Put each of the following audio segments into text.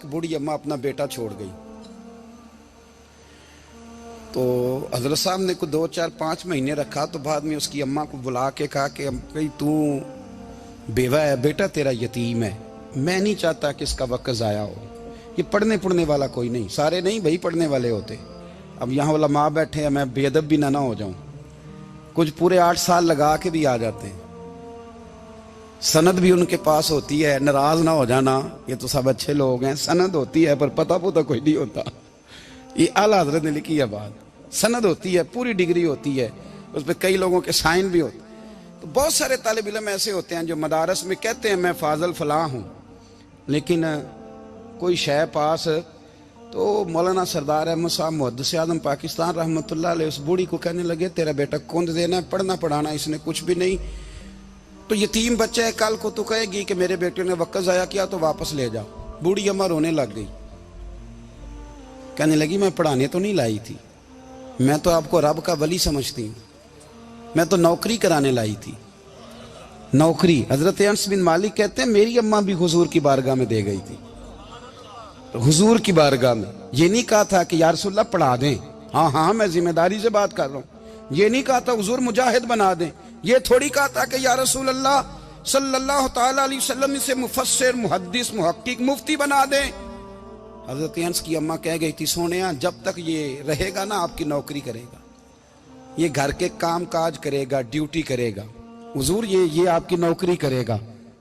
बूढ़ी अम्मा अपना बेटा छोड़ गई तो हजरत साहब ने कुछ 2 4 5 महीने रखा। तो बाद में उसकी अम्मा को बुला के कहा कि भाई तू बेवा है, बेटा तेरा यतीम है, मैं नहीं चाहता कि इसका वक्त ज़ाया हो। ये पढ़ने वाला कोई नहीं, सारे नहीं भाई पढ़ने वाले होते। अब यहाँ वाला माँ बैठे हैं, मैं बेअदब भी ना हो जाऊँ। कुछ पूरे 8 साल लगा के भी आ जाते हैं, सनद भी उनके पास होती है। नाराज ना हो जाना, ये तो सब अच्छे लोग हैं। सनद होती है पर पता कोई नहीं होता। ये आला हजरत ने लिखी है बात। सनद होती है, पूरी डिग्री होती है, उस पर कई लोगों के साइन भी होते। तो बहुत सारे तालिब इल्म ऐसे होते हैं जो मदारस में कहते हैं मैं फाजल फलां हूँ, लेकिन कोई शय पास। तो मौलाना सरदार अहमद साहब मुहद्दिस आज़म पाकिस्तान रहमतुल्लाह अलैह उस बूढ़ी को कहने लगे तेरा बेटा कुंद देना है, पढ़ना पढ़ाना इसने कुछ भी नहीं, तो यतीम बच्चा है, कल को तो कहेगी कि मेरे बेटे ने वक्त ज़ाया किया तो वापस ले जाओ। बूढ़ी अम्मा रोने लग गई, कहने लगी मैं पढ़ाने तो नहीं लाई थी, मैं तो आपको रब का वली समझती हूँ, मैं तो नौकरी कराने लाई थी। नौकरी। हजरत अनस बिन मालिक कहते हैं मेरी अम्मा भी हुजूर की बारगाह में दे गई थी। तो हुजूर की बारगाह में ये नहीं कहा था कि या रसूलल्लाह पढ़ा दें, हाँ हाँ मैं जिम्मेदारी से बात कर रहा हूँ। ये नहीं कहा था हुजूर मुजाहिद बना दें, ये थोड़ी कहा था कि या रसूल अल्लाह सल्लल्लाहु तआला अलैहि वसल्लम से मुफस्सिर मुहद्दिस मुहक्किक मुफ्ती बना दें। हजरत अनस की अम्मा कह गई थी सोनिया जब तक ये रहेगा ना आपकी नौकरी करेगा, ये घर के काम काज करेगा, ड्यूटी करेगा, हुजूर ये आपकी नौकरी करेगा।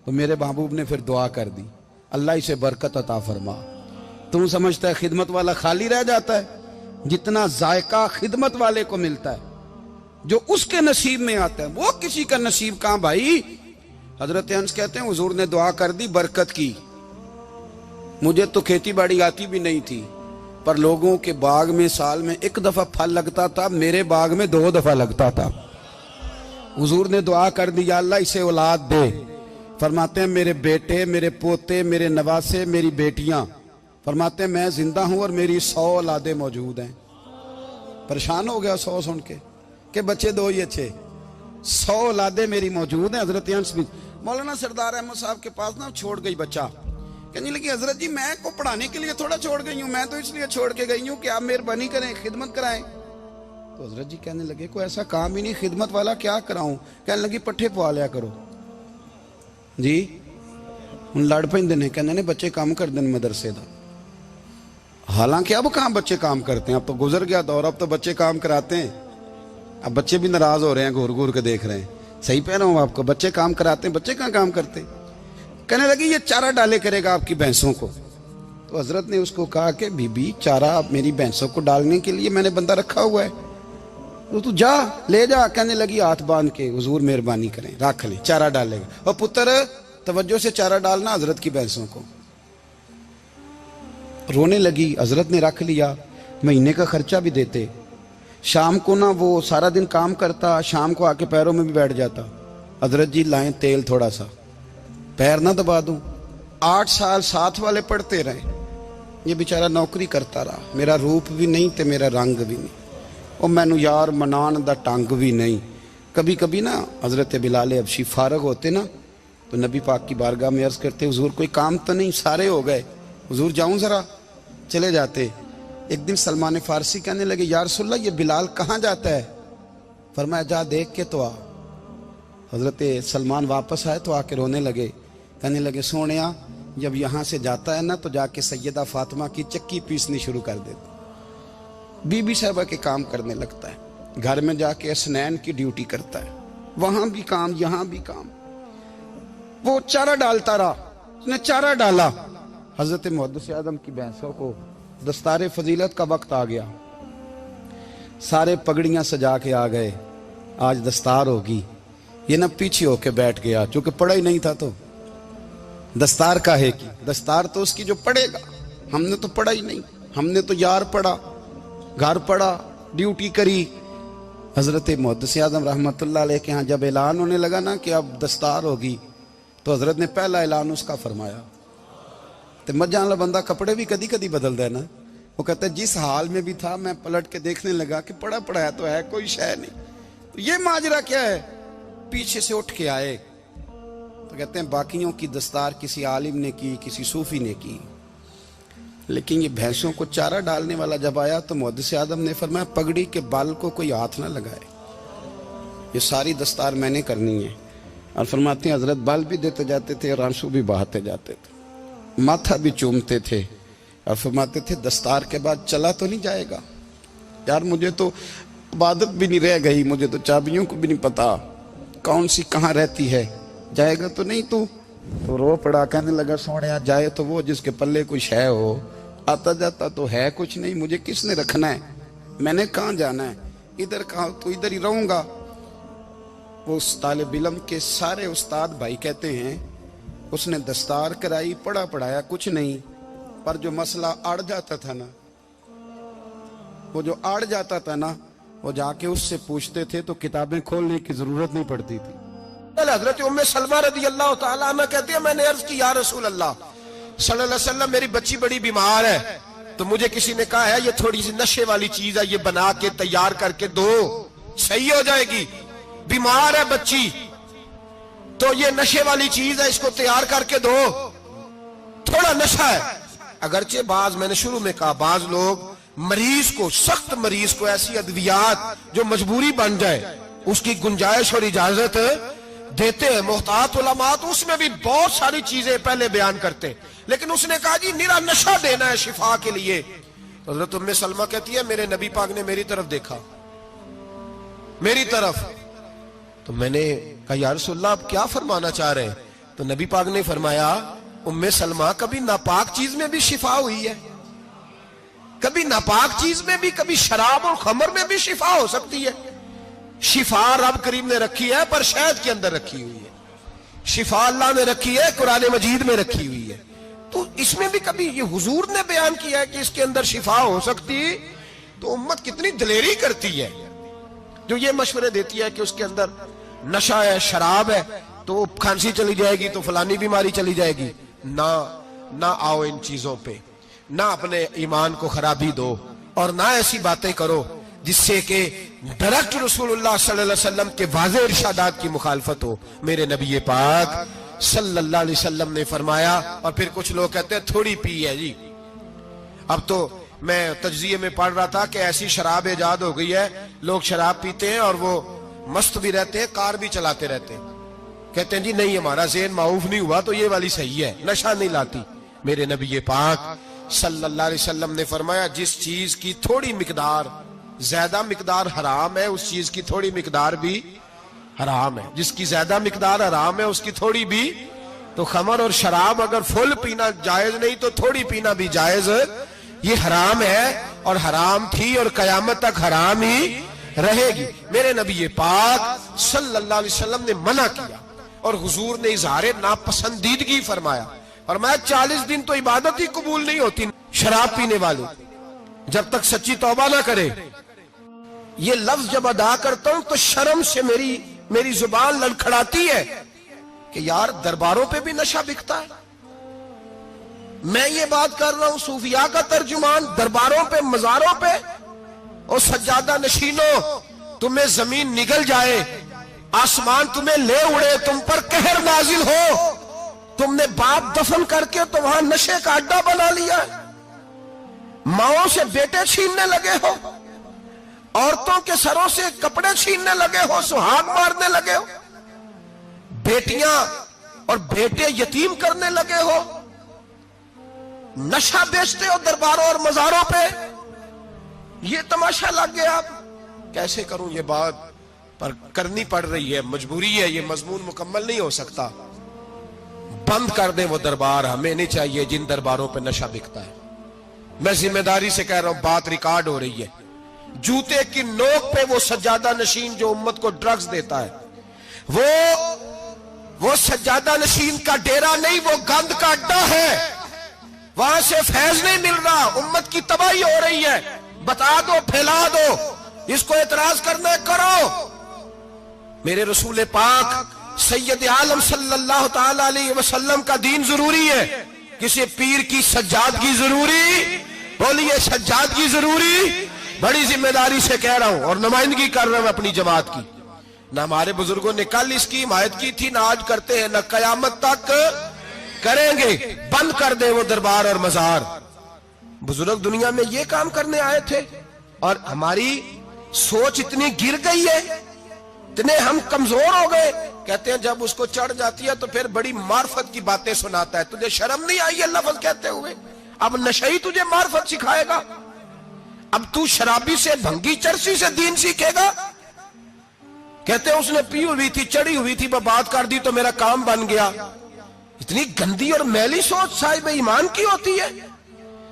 तो मेरे महबूब ने फिर दुआ कर दी, अल्लाह इसे बरकत अता फरमा। तुम समझता है खिदमत वाला खाली रह जाता है? जितना जायका खिदमत वाले को मिलता है, जो उसके नसीब में आता है, वो किसी का नसीब कहां भाई। हजरत अनस कहते हैं हुजूर ने दुआ कर दी बरकत की। मुझे तो खेती बाड़ी आती भी नहीं थी, पर लोगों के बाग में साल में 1 दफा फल लगता था, मेरे बाग में 2 दफा लगता था। हुजूर ने दुआ कर दी या अल्लाह इसे औलाद दे। फरमाते हैं मेरे बेटे, मेरे पोते, मेरे नवासे, मेरी बेटियां, फरमाते हैं मैं जिंदा हूं और मेरी 100 औलादे मौजूद हैं। परेशान हो गया 100 सुन के कि बच्चे 2 ही अच्छे, 100 औलादे मेरी मौजूद हैं। हजरत अनस बिन मौलाना सरदार अहमद साहब के पास ना छोड़ गई बच्चा, कहने लगी हजरत जी मैं को पढ़ाने के लिए थोड़ा छोड़ गई हूँ, मैं तो इसलिए छोड़ के गई हूँ कि आप मेहरबानी करें, खिदमत कराएं। तो हजरत जी कहने लगे कोई ऐसा काम ही नहीं, खिदमत वाला क्या कराऊं। कहने लगी पट्ठे पवा लिया करो जी। हूँ लड़ पेंदे ने, कहने ने बच्चे काम कर दें मदरसे का। हालांकि अब कहाँ बच्चे काम करते हैं, अब तो गुजर गया दौर, अब तो बच्चे काम कराते हैं। अब बच्चे भी नाराज हो रहे हैं, घूर घूर के देख रहे हैं। सही कह रहा हूँ आपको, बच्चे काम कराते हैं, बच्चे कहाँ काम करते। कहने लगी ये चारा डाले करेगा आपकी भैंसों को। तो हजरत ने उसको कहा कि बीबी चारा मेरी भैंसों को डालने के लिए मैंने बंदा रखा हुआ है, तो तू जा ले जा। कहने लगी हाथ बांध के हुजूर मेहरबानी करें रख ले, चारा डालेगा। और पुत्र तवज्जो से चारा डालना हजरत की भैंसों को। रोने लगी। हजरत ने रख लिया, महीने का खर्चा भी देते। शाम को ना वो सारा दिन काम करता, शाम को आके पैरों में भी बैठ जाता, हजरत जी लाएं तेल थोड़ा सा, पैर ना दबा दूं। 8 साल साथ वाले पढ़ते रहे, ये बेचारा नौकरी करता रहा। मेरा रूप भी नहीं ते मेरा रंग भी नहीं, और मैनू यार मनान दा टंग भी नहीं। कभी कभी ना हजरत बिलाल हबशी फारग होते ना, तो नबी पाक की बारगाह में अर्ज करते हुजूर कोई काम तो नहीं, सारे हो गए, हुजूर जाऊं जरा, चले जाते। एक दिन सलमान फारसी कहने लगे या रसूलल्लाह ये बिलाल कहाँ जाता है। फरमाया जा देख के तो आ। हजरत सलमान वापस आए तो आके रोने लगे, कहने लगे सोनिया जब यहाँ से जाता है ना तो जाके सैयदा फातिमा की चक्की पीसनी शुरू कर देता, बीबी साहबा के काम करने लगता है, घर में जाके स्नैन की ड्यूटी करता है, वहां भी काम यहाँ भी काम। वो चारा डालता रहा, उसने चारा डाला। हजरत मुहद्दिस आज़म की भैंसों को दस्तारे फजीलत का वक्त आ गया, सारे पगड़ियां सजा के आ गए, आज दस्तार होगी। ये ना पीछे होके बैठ गया, चूंकि पढ़ा ही नहीं था तो दस्तार का है कि दस्तार तो उसकी जो पढ़ेगा, हमने तो पढ़ा ही नहीं, हमने तो यार पढ़ा, घर पढ़ा, ड्यूटी करी। हजरत मुहद्दिस आज़म रहमतुल्लाह अलैह के यहाँ जब ऐलान होने लगा ना कि अब दस्तार होगी, तो हजरत ने पहला ऐलान उसका फरमाया। तो मजा वाला बंदा कपड़े भी कदी कदी बदल दे ना, वो कहता है जिस हाल में भी था मैं पलट के देखने लगा कि पढ़ा पढ़ाया तो है, कोई शय नहीं, तो ये माजरा क्या है। पीछे से उठ के आए तो कहते हैं बाकियों की दस्तार किसी आलिम ने की, किसी सूफी ने की, लेकिन ये भैंसों को चारा डालने वाला जब आया तो मुहद्दिस आदम ने फरमाया पगड़ी के बाल को कोई हाथ ना लगाए, ये सारी दस्तार मैंने करनी है। और फरमाते हैं हजरत बाल भी देते जाते थे और आंसू भी बहाते जाते थे, माथा भी चूमते थे और फरमाते थे दस्तार के बाद चला तो नहीं जाएगा यार, मुझे तो इबादत भी नहीं रह गई, मुझे तो चाबियों को भी नहीं पता कौन सी कहाँ रहती है, जाएगा तो नहीं तू? तो रो पड़ा, कहने लगा सोने जाए तो वो जिसके पल्ले कुछ है हो, आता जाता तो है कुछ नहीं, मुझे किसने रखना है, मैंने कहाँ जाना है, इधर कहाँ तो इधर ही रहूंगा। वो उस तालिब इल्म के सारे उस्ताद भाई कहते हैं उसने दस्तार कराई, पढ़ा पढ़ाया कुछ नहीं, पर जो मसला अड़ जाता था ना, वो जो अड़ जाता था ना, वो जाके उससे पूछते थे तो किताबें खोलने की जरूरत नहीं पड़ती थी। हजरत उम्मे सलमा रदी अल्लाह तआला अन्हा कहती है मैंने अर्ज की या रसूल अल्लाह सल्लल्लाहु अलैहि वसल्लम मेरी बच्ची बड़ी बीमार है, तो मुझे किसी ने कहा है ये थोड़ी सी नशे वाली चीज है, ये बना के तैयार करके दो सही हो जाएगी। बीमार है बच्ची तो ये नशे वाली चीज है, इसको तैयार करके दो, थोड़ा नशा है। अगरचे बाज, मैंने शुरू में कहा, बाज लोग मरीज को, सख्त मरीज को ऐसी अद्वियात जो मजबूरी बन जाए उसकी गुंजाइश और इजाजत देते हैं। मुहतात उलमा तो उसमें भी बहुत सारी चीजें पहले बयान करते हैं, लेकिन उसने कहा जी निरा नशा देना है शिफा के लिए। हज़रत उम्मे सलमा कहती है मेरे नबी पाक ने मेरी तरफ देखा, मेरी तरफ, तो मैंने कहा या रसूलल्लाह आप क्या फरमाना चाह रहे हैं? तो नबी पाक ने फरमाया उम्मे सलमा कभी नापाक चीज में भी शिफा हुई है, कभी नापाक चीज में भी, कभी शराब और खमर में भी शिफा हो सकती है। शिफा रब करीम ने रखी है पर शहद के अंदर रखी हुई है, शिफा अल्लाह ने रखी है कुरान मजीद में रखी हुई है, तो इसमें भी कभी ये हुजूर ने बयान किया है कि इसके अंदर शिफा हो सकती, तो उम्मत कितनी दलेरी करती है जो ये मशवरे देती है कि उसके अंदर नशा है, शराब है, तो खांसी चली जाएगी तो फलानी बीमारी चली जाएगी। ना आओ इन चीजों पे, ना अपने ईमान को खराबी दो और ना ऐसी बातें करो जिससे कि डायरेक्ट रसूलुल्लाह सल्लल्लाहु अलैहि वसल्लम के वाज़ेह इरशादात की मुखालफत हो। मेरे नबी पाक सल्लल्लाहु अलैहि वसल्लम ने फरमाया, और फिर कुछ लोग कहते हैं थोड़ी पी है जी। अब तो मैं तज्जिये में पढ़ रहा था कि ऐसी शराब इजाद हो गई है, लोग शराब पीते हैं और वो मस्त भी रहते हैं, कार भी चलाते रहते हैं, कहते हैं जी नहीं हमारा ज़हन माऊफ नहीं हुआ तो ये वाली सही है, नशा नहीं लाती। मेरे नबी पाक सल्लल्लाहु अलैहि वसल्लम ने फरमाया जिस चीज की थोड़ी मिकदार, ज्यादा मिकदार हराम है उस चीज की थोड़ी मिकदार भी हराम है, जिसकी ज्यादा मिकदार हराम है उसकी थोड़ी भी। तो खमर और शराब अगर फुल पीना जायज नहीं तो थोड़ी पीना भी जायज, ये हराम है और हराम थी और कयामत तक हराम ही रहेगी। मेरे नबी पाक सल्लल्लाहु अलैहि वसल्लम ने मना किया और हुजूर ने इजहार नापसंदीदगी फरमाया, और मैं 40 दिन तो इबादत ही कबूल नहीं होती शराब पीने वाले जब तक सच्ची तौबा ना करे। ये लफ्ज जब अदा करता हूं तो शर्म से मेरी जुबान लड़खड़ाती है कि यार दरबारों पे भी नशा बिकता है। मैं ये बात कर रहा हूं सूफिया का तर्जुमान, दरबारों पे, मजारों पे, और सज्जादा नशीनों तुम्हें जमीन निगल जाए, आसमान तुम्हें ले उड़े, तुम पर कहर नाजिल हो, तुमने बाप दफन करके तो वहां नशे का अड्डा बना लिया, माओं से बेटे छीनने लगे हो, औरतों के सरों से कपड़े छीनने लगे हो, सुहाग मारने लगे हो, बेटियां और बेटे यतीम करने लगे हो, नशा बेचते हो दरबारों और मजारों पे, ये तमाशा लग गया। आप कैसे करूं ये बात, पर करनी पड़ रही है, मजबूरी है, ये मजमून मुकम्मल नहीं हो सकता। बंद कर दे वो दरबार, हमें नहीं चाहिए जिन दरबारों पे नशा बिकता है। मैं जिम्मेदारी से कह रहा हूं, बात रिकॉर्ड हो रही है। जूते की नोक पे वो सज्जादा नशीन जो उम्मत को ड्रग्स देता है, वो सज्जादा नशीन का डेरा नहीं, वो गंद का अड्डा है, वहां से फैज नहीं मिल रहा, उम्मत की तबाही हो रही है। बता दो, फैला दो, इसको एतराज करना है करो। मेरे रसूल पाक सैयद आलम सल्लल्लाहु ताला अलैहि वसल्लम का दीन जरूरी है, किसी पीर की सज्जादगी जरूरी, बोलिए सज्जादगी जरूरी। बड़ी जिम्मेदारी से कह रहा हूं और नुमाइंदगी कर रहा हूं अपनी जमात की। ना हमारे बुजुर्गों ने कल इसकी हिमायत की थी, ना आज करते हैं, ना कयामत तक करेंगे। बंद कर दे वो दरबार और मजार, बुजुर्ग दुनिया में ये काम करने आए थे और हमारी सोच इतनी गिर गई है, इतने हम कमजोर हो गए। कहते हैं जब उसको चढ़ जाती है तो फिर बड़ी मार्फत की बातें सुनाता है। तुझे शर्म नहीं आई है लफ्ज कहते हुए? अब नशई तुझे मार्फत सिखाएगा? अब तू शराबी से, भंगी चरसी से दीन सीखेगा? कहते हैं उसने पी हुई थी, चढ़ी हुई थी, बात कर दी तो मेरा काम बन गया। इतनी गंदी और मैली सोच साहिब ईमान की होती है।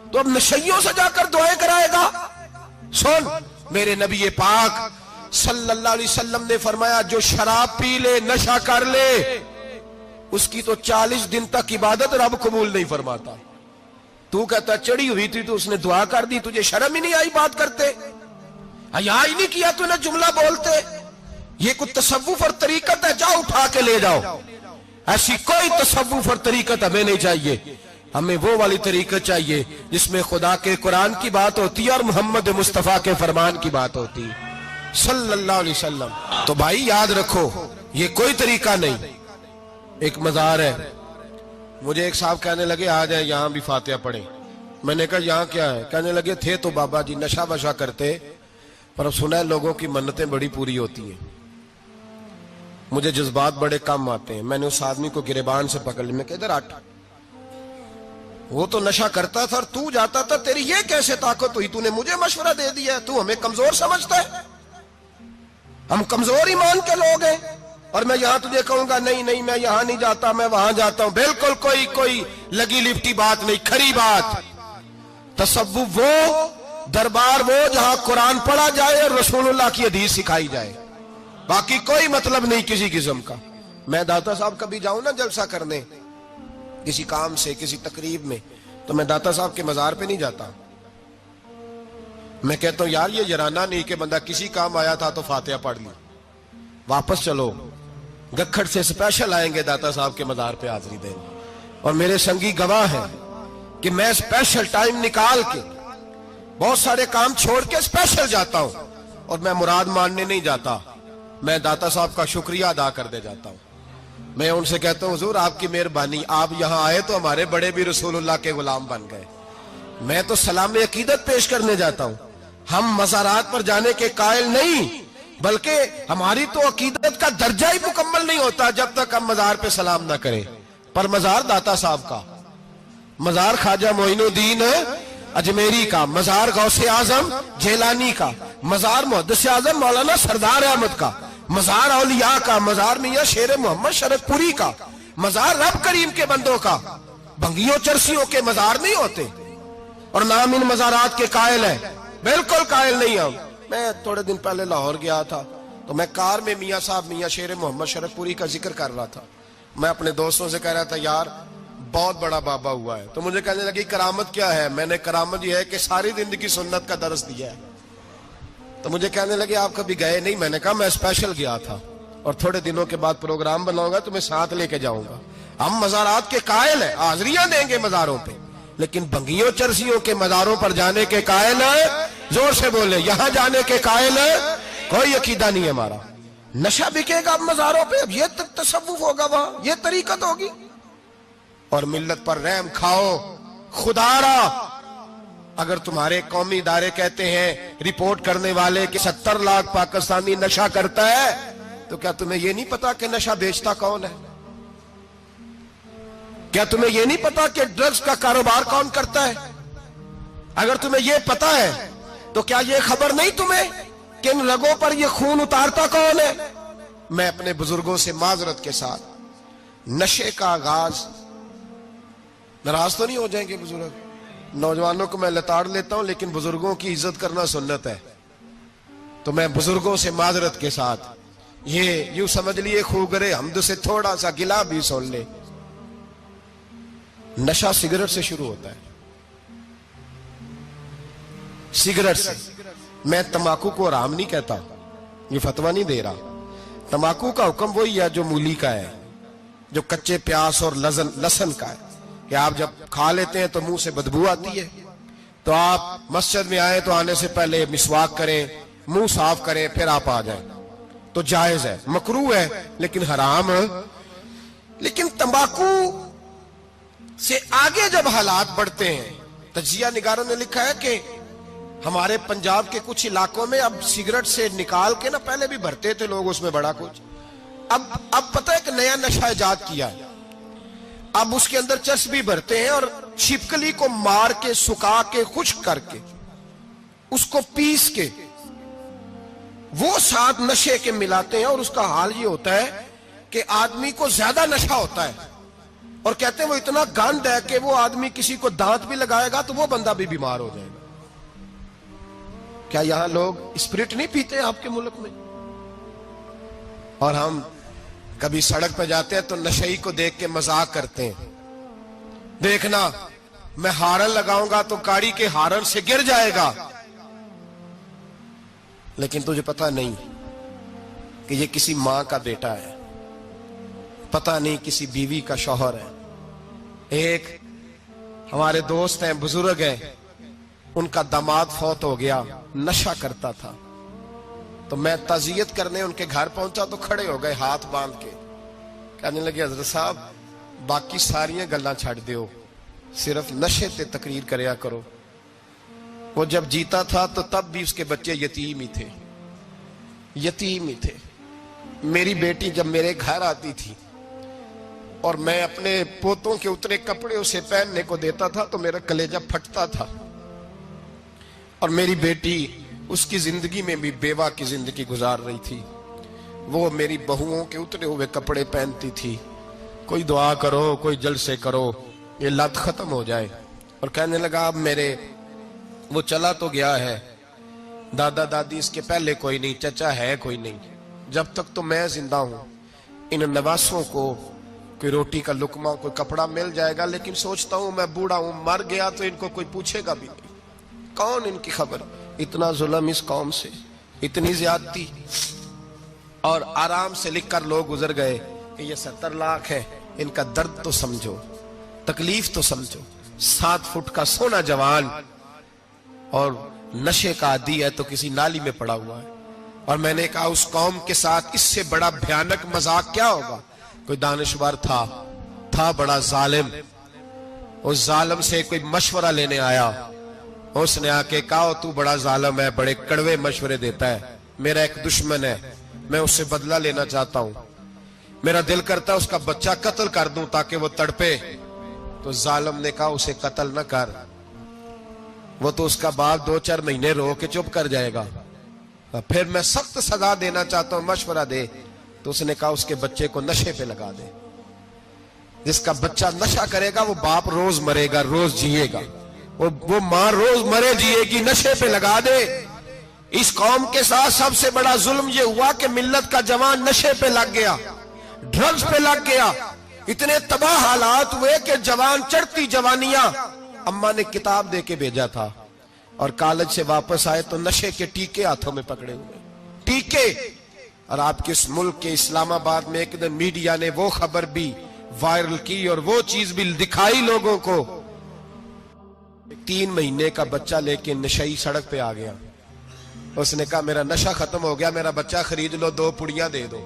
तो अब नशइयों से जाकर दुआएं कराएगा? सुन, मेरे नबी पाक सल्लल्लाहु अलैहि वसल्लम ने फरमाया जो शराब पी ले, नशा कर ले, उसकी तो 40 दिन तक इबादत रब कबूल नहीं फरमाता। तू कहता चढ़ी हुई थी तो उसने दुआ कर दी, तुझे शर्म ही नहीं आई बात करते? हया ही नहीं किया तूने जुमला बोलते? ये कोई तसव्वुफ और तरीकत है? जाओ उठा के ले जाओ। ऐसी कोई तसव्वुफ और तरीकत हमें नहीं चाहिए। हमें वो वाली तरीकत चाहिए जिसमें खुदा के कुरान की बात होती है और मोहम्मद मुस्तफा के फरमान की बात होती है सल्लल्लाहु अलैहि वसल्लम। तो भाई याद रखो, ये कोई तरीका नहीं। एक मजार है, मुझे एक साहब कहने लगे आ जाए यहां भी फातिहा पढ़े। मैंने कहा यहां क्या है? कहने लगे थे तो बाबा जी नशा वशा करते, पर अब सुना है लोगों की मन्नतें बड़ी पूरी होती हैं। मुझे जज्बात बड़े कम आते हैं। मैंने उस आदमी को गिरेबान से पकड़ लिया, मैं इधर हट, वो तो नशा करता था और तू जाता था, तेरी ये कैसे ताकत हुई? तूने मुझे मशवरा दे दिया, तू हमें कमजोर समझता है? हम कमजोर ईमान के लोग हैं और मैं यहां तुझे कहूंगा नहीं नहीं मैं यहां नहीं जाता, मैं वहां जाता हूं। बिल्कुल कोई लगी लिपटी बात नहीं, खरी बात। तसव्वुफ वो, दरबार वो जहां कुरान पढ़ा जाए और रसूलुल्लाह की हदीस सिखाई जाए, बाकी कोई मतलब नहीं किसी किस्म का। मैं दाता साहब कभी जाऊं ना जलसा करने किसी काम से, किसी तकरीब में, तो मैं दाता साहब के मजार पे नहीं जाता। मैं कहता हूं यार ये जराना नहीं कि बंदा किसी काम आया था तो फातिहा पढ़ ली, वापस चलो गखड़ से स्पेशल आएंगे दाता साहब के मजार पे हाजिरी देने। और मेरे संगी गवाह हैं कि मैं स्पेशल टाइम निकाल के बहुत सारे काम छोड़ के स्पेशल जाता हूं। और मैं मुराद मानने नहीं जाता, मैं दाता साहब का शुक्रिया अदा कर दे जाता हूं। मैं उनसे कहता हूं हुजूर आपकी मेहरबानी, आप यहां आए तो हमारे बड़े भी रसूलुल्लाह के गुलाम बन गए। मैं तो सलाम अकीदत पेश करने जाता हूं। हम मज़ारात पर जाने के कायल नहीं, बल्कि हमारी तो अकीदत का दर्जा ही मुकम्मल नहीं होता जब तक हम मजार पे सलाम ना करें। पर मजार दाता साहब का, मजार ख्वाजा मोइनुद्दीन अजमेरी का, मजार गौसे आजम जेलानी का, मजार मुहद्दिस आजम मौलाना सरदार अहमद का, मजार औलिया का, मजार मियां शेर मोहम्मद शरफपुरी का, मजार रब करीम के बंदों का। भंगियों चरसियों के मजार नहीं होते और नाम इन मजारात के कायल है, बिल्कुल कायल नहीं हम। मैं थोड़े दिन पहले लाहौर गया था तो मैं कार में मियां साहब मियां शेर मोहम्मद शरफपुरी का जिक्र कर रहा था। मैं अपने दोस्तों से कह रहा था यार बहुत बड़ा बाबा हुआ है। तो मुझे कहने लगी करामत क्या है? मैंने करामत यह है कि सारी जिंदगी सुन्नत का दर्स दिया है। तो मुझे कहने लगे आप कभी गए नहीं? मैंने कहा मैं स्पेशल गया था और थोड़े दिनों के बाद प्रोग्राम बनाऊंगा तो मैं साथ लेके जाऊंगा। हम मजारात के कायल हैं, हाजिरियां देंगे मजारों पे, लेकिन भंगियों चरसियों के मजारों पर जाने के कायल है, जोर से बोले, यहां जाने के कायल है, कोई अकीदा नहीं है हमारा। नशा बिकेगा अब मजारों पे, अब ये तसव्वुफ होगा वहां, ये तरीकत होगी। और मिल्लत पर रहम खाओ खुदारा। अगर तुम्हारे कौमी इदारे कहते हैं रिपोर्ट करने वाले कि 70 लाख पाकिस्तानी नशा करता है, तो क्या तुम्हें यह नहीं पता कि नशा बेचता कौन है? क्या तुम्हें यह नहीं पता कि ड्रग्स का कारोबार कौन करता है? अगर तुम्हें यह पता है तो क्या यह खबर नहीं तुम्हें कि इन रगों पर यह खून उतारता कौन है? मैं अपने बुजुर्गों से माजरत के साथ, नशे का आगाज, नाराज तो नहीं हो जाएंगे बुजुर्ग, नौजवानों को मैं लताड़ लेता हूं लेकिन बुजुर्गों की इज्जत करना सुन्नत है। तो मैं बुजुर्गों से माजरत के साथ, ये यूं समझ लिए खूगरे हमद से थोड़ा सा गिला भी सुन ले। नशा सिगरेट से शुरू होता है, सिगरेट से। मैं तंबाकू को हराम नहीं कहता, ये फतवा नहीं दे रहा। तंबाकू का हुक्म वही है जो मूली का है, जो कच्चे प्याज और लहसुन का है, कि आप जब खा लेते हैं तो मुंह से बदबू आती है, तो आप मस्जिद में आए तो आने से पहले मिसवाक करें, मुंह साफ करें, फिर आप आ जाएं, तो जायज है। मकरूह है लेकिन हराम है। लेकिन तंबाकू से आगे जब हालात बढ़ते हैं, تجزیہ نگاروں نے لکھا ہے کہ ہمارے پنجاب کے کچھ علاقوں میں اب سگریٹ سے نکال کے نا، پہلے بھی بھرتے تھے لوگ اس میں بڑا کچھ، اب پتہ ہے کہ نیا نشہ ایجاد کیا ہے، اب اس کے اندر چرس بھی بھرتے ہیں اور چھپکلی کو مار کے سکھا کے خشک کر کے اس کو پیس کے وہ ساتھ نشے کے ملاتے ہیں، اور اس کا حال یہ ہوتا ہے کہ آدمی کو زیادہ نشہ ہوتا ہے، اور کہتے ہیں وہ اتنا گند ہے کہ وہ آدمی کسی کو دانت بھی لگائے گا تو وہ بندہ بھی بیمار ہو جائے گا۔ کیا یہاں لوگ اسپرٹ نہیں پیتے آپ کے ملک میں؟ اور ہم کبھی سڑک پہ جاتے ہیں تو نشئی کو دیکھ کے مذاق کرتے ہیں، دیکھنا میں ہارن لگاؤں گا تو گاڑی کے ہارن سے گر جائے گا، لیکن تجھے پتا نہیں کہ یہ کسی ماں کا بیٹا ہے، پتا نہیں کسی بیوی کا شوہر ہے۔ ایک ہمارے دوست ہیں، بزرگ ہیں، ان کا داماد فوت ہو گیا، نشہ کرتا تھا، تو میں تعزیت کرنے ان کے گھر پہنچا تو کھڑے ہو گئے ہاتھ باندھ کے، کہنے لگے حضرت صاحب باقی ساریاں گلاں چھڑ دیو، صرف نشے تے تقریر کریا کرو۔ وہ جب جیتا تھا تو تب بھی اس کے بچے یتیم ہی تھے، یتیم ہی تھے۔ میری بیٹی جب میرے گھر آتی تھی اور میں اپنے پوتوں کے اتنے کپڑے اسے پہننے کو دیتا تھا تو میرا کلیجہ پھٹتا تھا، اور میری بیٹی اس کی زندگی میں بھی بیوہ کی زندگی گزار رہی تھی، وہ میری بہوؤں کے اترے ہوئے کپڑے پہنتی تھی، کوئی دعا کرو، کوئی جلسے کرو، یہ لت ختم ہو جائے۔ اور کہنے لگا اب میرے وہ چلا تو گیا ہے، دادا دادی اس کے پہلے کوئی نہیں، چچا ہے کوئی نہیں، جب تک تو میں زندہ ہوں ان نواسوں کو کوئی روٹی کا لقمہ، کوئی کپڑا مل جائے گا، لیکن سوچتا ہوں میں بوڑھا ہوں، مر گیا تو ان کو کوئی پوچھے گا بھی نہیں، کون ان کی خبر۔ اتنا ظلم اس قوم سے، اتنی زیادتی، اور آرام سے لکھ کر لوگ گزر گئے کہ یہ 70 لاکھ ہے، ان کا درد تو سمجھو، تکلیف تو سمجھو۔ 7 فٹ کا سونا جوان اور نشے کا عادی ہے تو کسی نالی میں پڑا ہوا ہے۔ اور میں نے کہا اس قوم کے ساتھ اس سے بڑا بھیانک مذاق کیا ہوگا؟ کوئی دانشور تھا بڑا ظالم، اس ظالم سے کوئی مشورہ لینے آیا، اس نے آ کے کہا تو بڑا ظالم ہے، بڑے کڑوے مشورے دیتا ہے، میرا ایک دشمن ہے، میں اس سے بدلہ لینا چاہتا ہوں، میرا دل کرتا ہے اس کا بچہ قتل کر دوں تاکہ وہ تڑپے۔ تو ظالم نے کہا اسے قتل نہ کر، وہ تو اس کا باپ 2-4 مہینے رو کے چپ کر جائے گا، پھر میں سخت سزا دینا چاہتا ہوں، مشورہ دے۔ تو اس نے کہا اس کے بچے کو نشے پہ لگا دے، جس کا بچہ نشہ کرے گا وہ باپ روز مرے گا، روز جیے گا، وہ ماں روز مرے جیے گی، نشے پہ لگا دے۔ اس قوم کے ساتھ سب سے بڑا ظلم یہ ہوا کہ ملت کا جوان نشے پہ لگ گیا، ڈرگز پہ لگ گیا، اتنے تباہ حالات ہوئے کہ جوان چڑھتی جوانیاں، اماں نے کتاب دے کے بھیجا تھا، اور کالج سے واپس آئے تو نشے کے ٹیکے ہاتھوں میں پکڑے ہوئے، ٹیکے۔ اور آپ کے اس ملک کے اسلام آباد میں ایک دن میڈیا نے وہ خبر بھی وائرل کی اور وہ چیز بھی دکھائی لوگوں کو، 3 مہینے کا بچہ لے کے نشئی سڑک پہ آ گیا، اس نے کہا میرا نشہ ختم ہو گیا، میرا بچہ خرید لو، 2 پڑیاں دے دو۔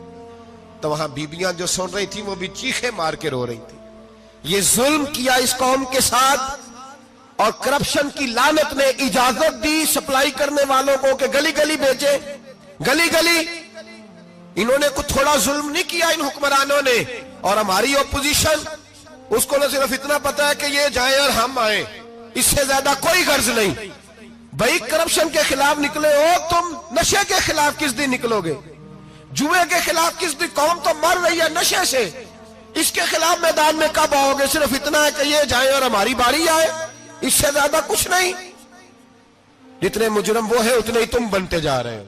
تو وہاں بیبیاں جو سن رہی تھی وہ بھی چیخے مار کے رو رہی تھی۔ یہ ظلم کیا اس قوم کے ساتھ، اور کرپشن کی لعنت نے اجازت دی سپلائی کرنے والوں کو کہ گلی گلی بیچے، گلی گلی۔ انہوں نے کچھ تھوڑا ظلم نہیں کیا ان حکمرانوں نے، اور ہماری اپوزیشن اس کو نہ صرف اتنا پتا ہے کہ یہ جائیں اور ہم آئیں، اس سے زیادہ کوئی غرض نہیں۔ بھائی کرپشن کے خلاف نکلے ہو تم، نشے کے خلاف کس دن نکلو گے؟ جوئے کے خلاف کس دن؟ قوم تو مر رہی ہے نشے سے، اس کے خلاف میدان میں کب آؤ گے؟ صرف اتنا ہے کہ یہ جائیں اور ہماری باری آئے، اس سے زیادہ کچھ نہیں۔ جتنے مجرم وہ ہے اتنے ہی تم بنتے جا رہے ہو۔